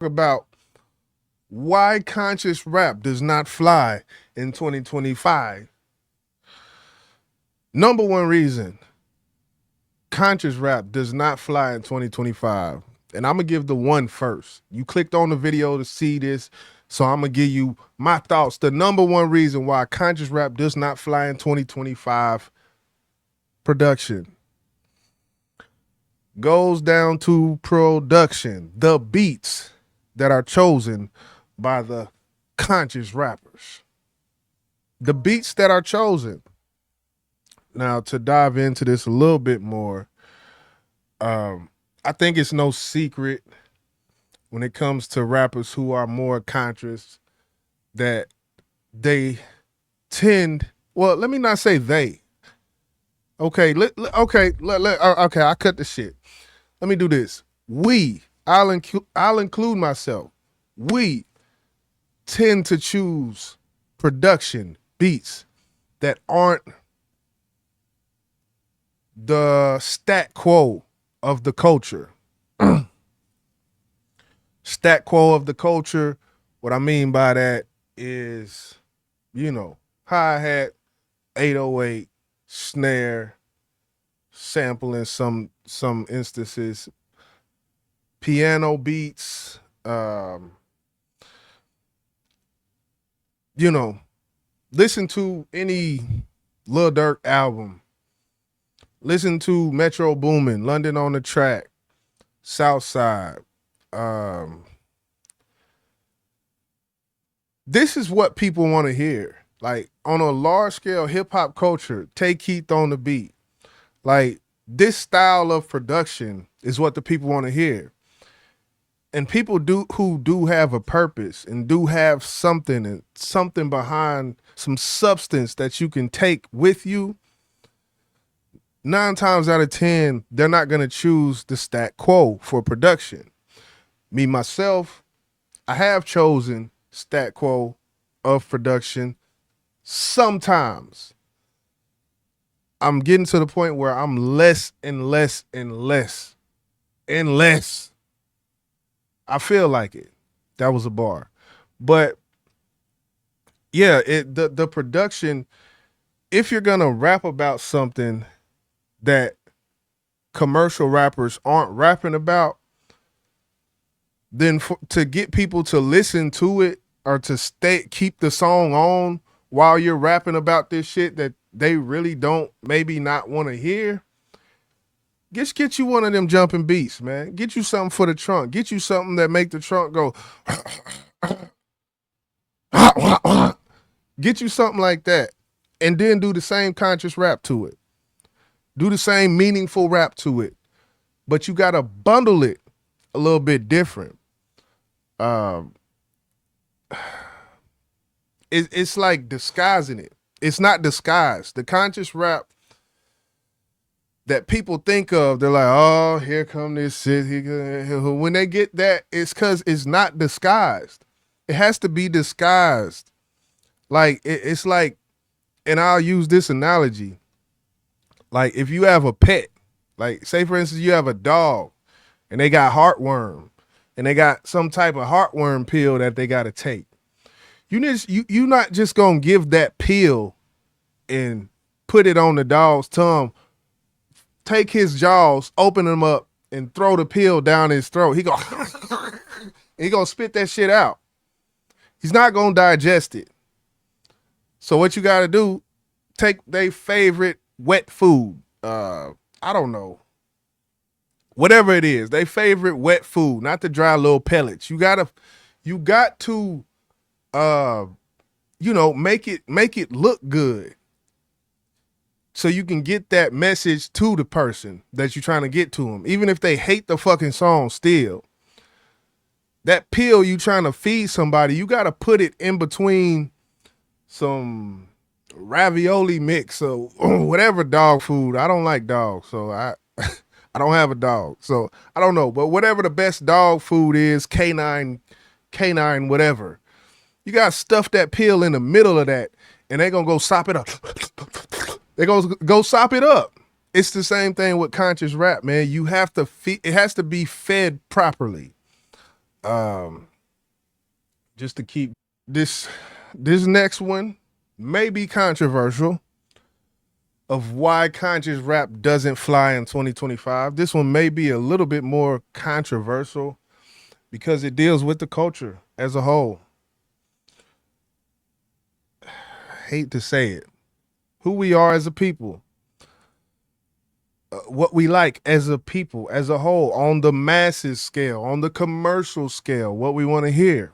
about why conscious rap does not fly in 2025. Number one reason conscious rap does not fly in 2025. And I'm going to give the one first. You clicked on the video to see this, so I'm going to give you my thoughts. The number one reason why conscious rap does not fly in 2025 production goes down to production, the beats that are chosen by the conscious rappers. The beats that are chosen. Now, to dive into this a little bit more, I think it's no secret when it comes to rappers who are more conscious that they tend, well, let me not say they. Okay, okay, I cut the shit. Let me do this. I'll include myself. We tend to choose production beats that aren't the stat quo of the culture. Stat quo of the culture, what I mean by that is, hi-hat, 808, snare, sample in some instances, piano beats, listen to any Lil Durk album. Listen to Metro Boomin, London on the Track, Southside. This is what people want to hear. Like on a large scale hip hop culture, take Keith on the beat. Like this style of production is what the people want to hear. And people who do have a purpose and do have something behind some substance that you can take with you, 9 times out of 10, they're not going to choose the stat quo for production. Me, myself, I have chosen stat quo of production sometimes. I'm getting to the point where I'm less and less and less and less. I feel like it. That was a bar. But yeah, the production, if you're going to rap about something that commercial rappers aren't rapping about, then to get people to listen to it or to keep the song on while you're rapping about this shit that they really don't maybe not want to hear, just get you one of them jumping beats, man. Get you something for the trunk. Get you something that make the trunk go. Get you something like that, and then do the same conscious rap to it. Do the same meaningful rap to it, but you gotta bundle it a little bit different. It's like disguising it. It's not disguised. The conscious rap that people think of, they're like, oh, here come this shit. When they get that, it's because it's not disguised. It has to be disguised. Like, it's like, and I'll use this analogy. Like, if you have a pet, like, say, for instance, you have a dog, and they got heartworm, and they got some type of heartworm pill that they got to take. You're not just going to give that pill and put it on the dog's tongue, take his jaws, open them up, and throw the pill down his throat. He gonna spit that shit out. He's not gonna digest it. So what you gotta do, take their favorite wet food. I don't know. Whatever it is, their favorite wet food, not the dry little pellets. You got to make it look good. So you can get that message to the person that you're trying to get to them. Even if they hate the fucking song still. That pill you trying to feed somebody, you got to put it in between some ravioli mix or whatever dog food. I don't like dogs, so I don't have a dog. So I don't know. But whatever the best dog food is, canine, whatever. You got to stuff that pill in the middle of that, and they're going to go sop it up. They're going to go sop it up. It's the same thing with conscious rap, man. You have to it has to be fed properly. Um, just to keep this this next one may be controversial of why conscious rap doesn't fly in 2025. This one may be a little bit more controversial because it deals with the culture as a whole. Hate to say it. Who we are as a people, what we like as a people, as a whole, on the masses scale, on the commercial scale, what we want to hear.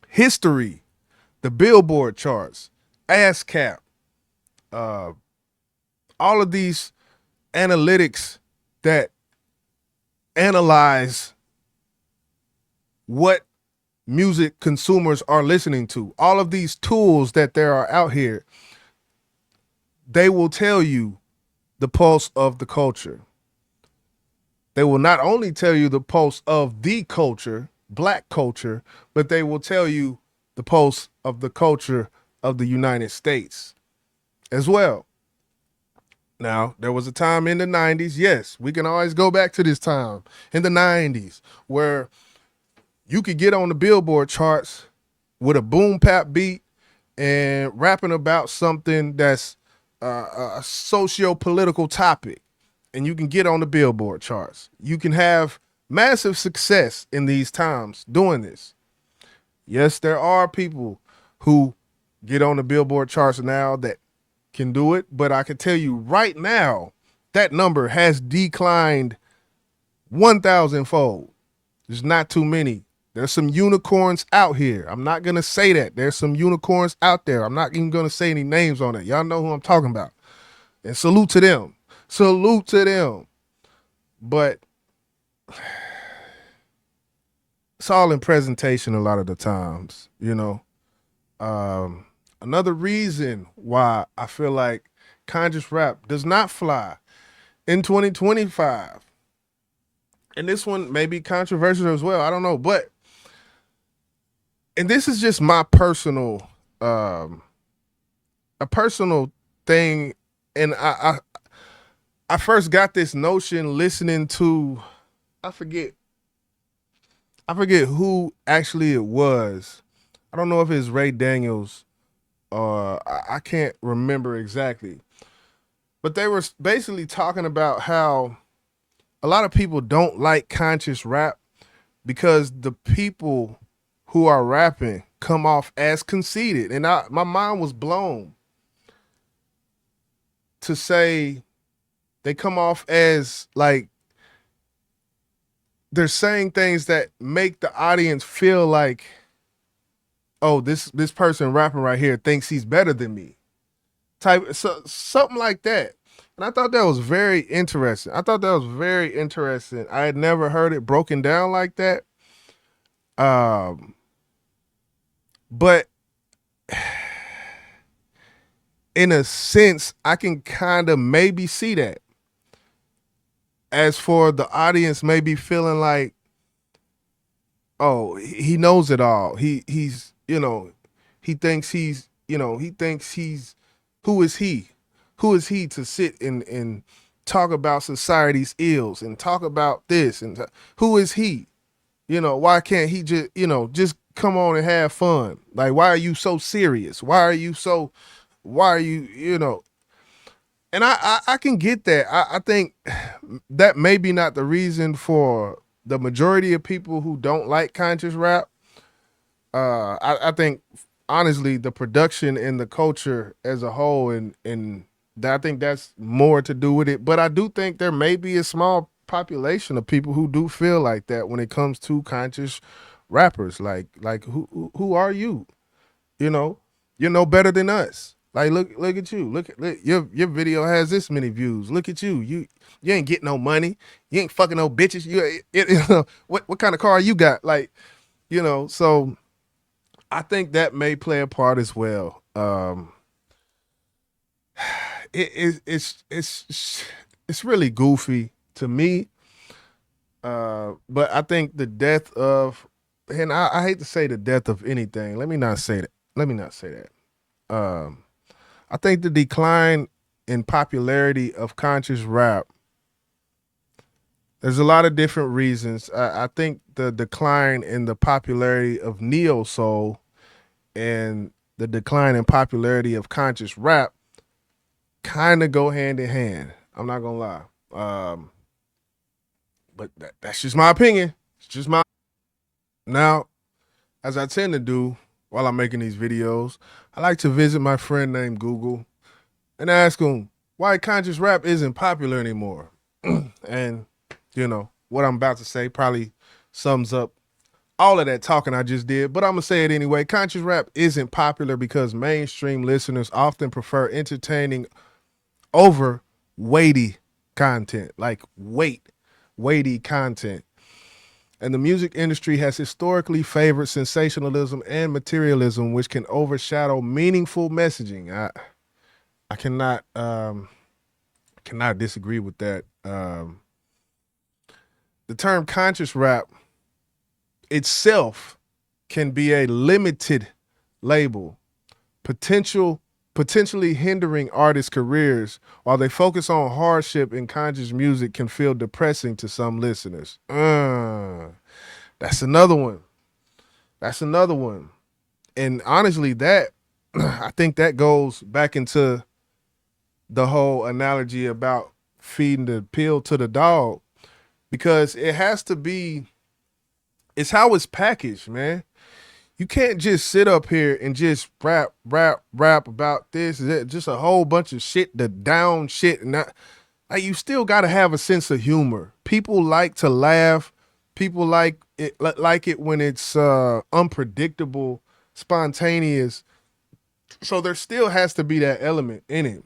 History, the Billboard charts, ASCAP, uh, all of these analytics that analyze what music consumers are listening to, all of these tools that there are out here, they will tell you the pulse of the culture. They will not only tell you the pulse of the culture, black culture, but they will tell you the pulse of the culture of the United States as well. Now, there was a time in the 90s, yes, we can always go back to this time in the 90s where you could get on the Billboard charts with a boom bap beat and rapping about something that's a socio-political topic, and you can get on the Billboard charts. You can have massive success in these times doing this. Yes, there are people who get on the Billboard charts now that can do it, but I can tell you right now that number has declined 1,000-fold. There's not too many. There's some unicorns out here. I'm not going to say that. There's some unicorns out there. I'm not even going to say any names on it. Y'all know who I'm talking about. And salute to them. Salute to them. But it's all in presentation a lot of the times, you know. Another reason why I feel like conscious rap does not fly in 2025, and this one may be controversial as well, I don't know, but, and this is just my personal, a personal thing, and I first got this notion listening to, I forget who actually it was. I don't know if it's Ray Daniels. I can't remember exactly, but they were basically talking about how a lot of people don't like conscious rap because the people who are rapping come off as conceited, and my mind was blown to say they come off as like they're saying things that make the audience feel like, oh, this person rapping right here thinks he's better than me, type, so, something like that. And I thought that was very interesting. I had never heard it broken down like that. But in a sense, I can kind of maybe see that. As for the audience maybe feeling like, oh, he knows it all. He's, you know, he thinks he's, who is he? Who is he to sit and talk about society's ills and talk about this, and who is he? Why can't he just, just come on and have fun? Like, why are you so serious? Why are you, and I can get that. I think that may be not the reason for the majority of people who don't like conscious rap. I think honestly the production and the culture as a whole, and I think that's more to do with it. But I do think there may be a small population of people who do feel like that when it comes to conscious rappers. Like who are you? You know, you're no better than us. Like look at you. Look your video has this many views. Look at you. You ain't getting no money. You ain't fucking no bitches. What kind of car you got? Like, so I think that may play a part as well. It's really goofy to me. But I think the death of, and I hate to say the death of anything. Let me not say that. I think the decline in popularity of conscious rap, there's a lot of different reasons. I think the decline in the popularity of neo soul and the decline in popularity of conscious rap kind of go hand in hand. I'm not gonna lie. But that's just my opinion. It's just my now, as I tend to do while I'm making these videos, I like to visit my friend named Google and ask him why conscious rap isn't popular anymore. And what I'm about to say probably sums up all of that talking I just did, but I'm gonna say it anyway. Conscious rap isn't popular because mainstream listeners often prefer entertaining over weighty content, like weighty content. And the music industry has historically favored sensationalism and materialism, which can overshadow meaningful messaging. I cannot disagree with that. The term conscious rap itself can be a limited label, potentially hindering artists' careers, while they focus on hardship in conscious music can feel depressing to some listeners. That's another one. That's another one. And honestly, that I think that goes back into the whole analogy about feeding the pill to the dog, because it has to be, it's how it's packaged, man. You can't just sit up here and just rap about this, just a whole bunch of shit, the down shit, and that. Like, you still got to have a sense of humor. People like to laugh. People like it when it's unpredictable, spontaneous. So there still has to be that element in it.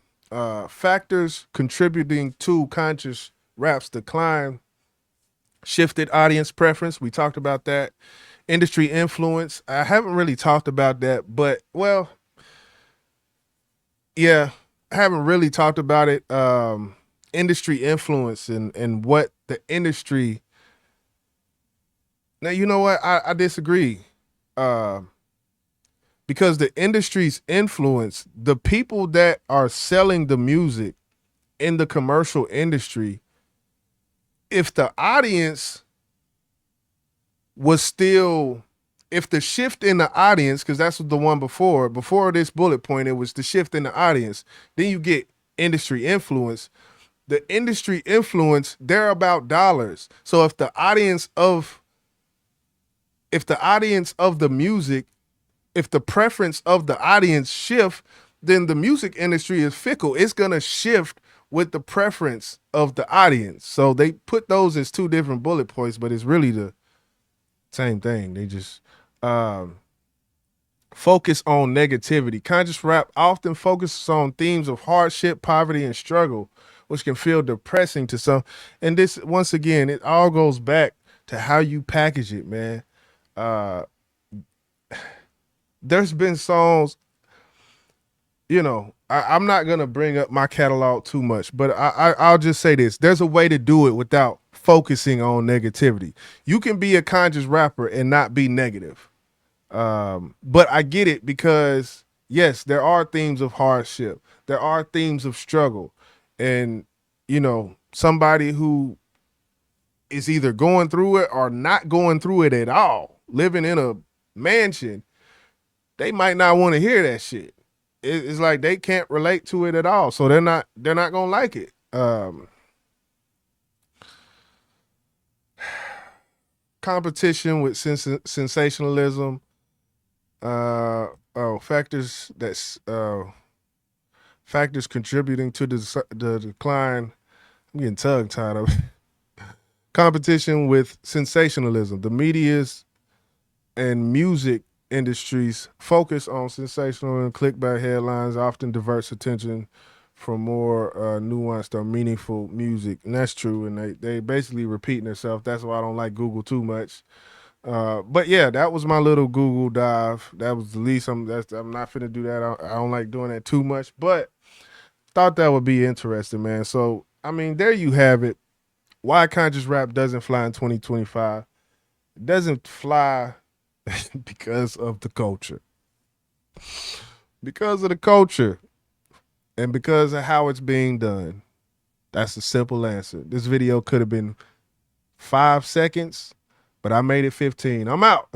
Factors contributing to conscious rap's decline: shifted audience preference. We talked about that. Industry influence. I haven't really talked about that, but well, yeah, I haven't really talked about it. Industry influence and what the industry. Now, you know what? I disagree. Because the industry's influence, the people that are selling the music in the commercial industry, if the audience was still, if the shift in the audience, because that's the one before this bullet point, it was the shift in the audience, then you get industry influence. The industry influence, they're about dollars. So if the audience of the music, if the preference of the audience shift, then the music industry is fickle. It's gonna shift with the preference of the audience. So they put those as two different bullet points, but it's really the same thing. They just focus on negativity. Conscious rap often focuses on themes of hardship, poverty, and struggle, which can feel depressing to some. And this, once again, it all goes back to how you package it, man. There's been songs, I'm not gonna bring up my catalog too much, but I'll just say this: there's a way to do it without focusing on negativity. You can be a conscious rapper and not be negative. But I get it, because yes, there are themes of hardship, there are themes of struggle, and somebody who is either going through it or not going through it at all, living in a mansion, they might not want to hear that shit. It's like they can't relate to it at all, so they're not gonna like it. Competition with sensationalism. Factors contributing to the decline. I'm getting tongue tied of it. Competition with sensationalism. The media's and music industries focus on sensational and clickbait headlines, often diverts attention from more nuanced or meaningful music. And that's true. And they basically repeating themselves. That's why I don't like Google too much. But yeah, that was my little Google dive. That was the least. I'm not finna do that. I don't like doing that too much, but thought that would be interesting, man. So, I mean, there you have it. Why conscious rap doesn't fly in 2025. It doesn't fly because of the culture. Because of the culture and because of how it's being done. That's a simple answer. This video could have been 5 seconds, but I made it 15. I'm out.